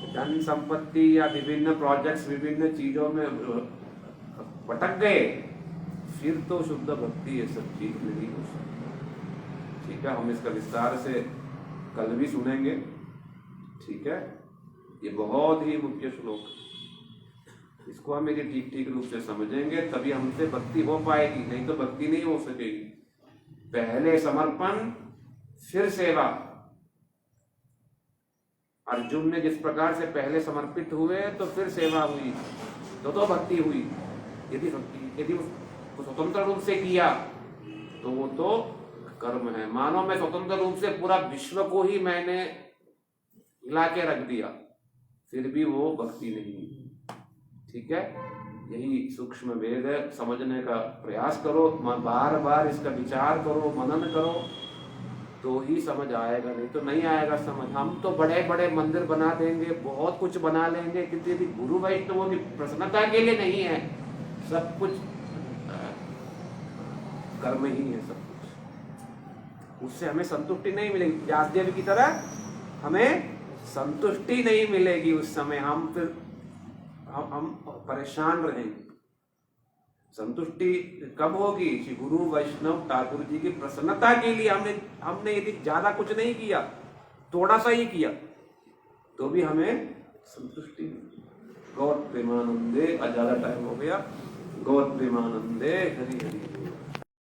धन संपत्ति या विभिन्न प्रोजेक्ट्स, विभिन्न चीजों में भटक गए, फिर तो शुद्ध भक्ति ये सब चीज नहीं हो सकती। ठीक है, हम इसका विस्तार से कल भी सुनेंगे। ठीक है, ये बहुत ही मुख्य श्लोक, इसको हम यदि ठीक ठीक रूप से समझेंगे तभी हमसे भक्ति हो पाएगी, नहीं तो भक्ति नहीं हो सकेगी। पहले समर्पण, फिर सेवा। अर्जुन ने जिस प्रकार से पहले समर्पित हुए तो फिर सेवा हुई, तो भक्ति हुई। यदि वो स्वतंत्र रूप से किया तो वो तो कर्म है। मानो मैं स्वतंत्र रूप से पूरा विश्व को ही मैंने हिला के रख दिया, फिर भी वो भक्ति नहीं। ठीक है, यही सूक्ष्म वेद है। समझने का प्रयास करो, बार बार इसका विचार करो, मनन करो, तो ही समझ आएगा, नहीं तो नहीं आएगा समझ। हम तो बड़े बड़े मंदिर बना देंगे, बहुत कुछ बना लेंगे, किंतु यदि गुरु वैष्णवों की प्रसन्नता के लिए नहीं है, सब कुछ कर्म ही है, सब कुछ। उससे हमें संतुष्टि नहीं मिलेगी, व्यासदेव की तरह हमें संतुष्टि नहीं मिलेगी। उस समय हम फिर हम परेशान रहेंगे। संतुष्टि कब होगी? श्री गुरु वैष्णव ठाकुर जी की प्रसन्नता के लिए हमने यदि ज्यादा कुछ नहीं किया, थोड़ा सा ही किया, तो भी हमें संतुष्टि मिलेगी। गौर प्रेमानंदे। ज्यादा टाइम हो गया। गौर प्रेमानंदे। हरि हरि।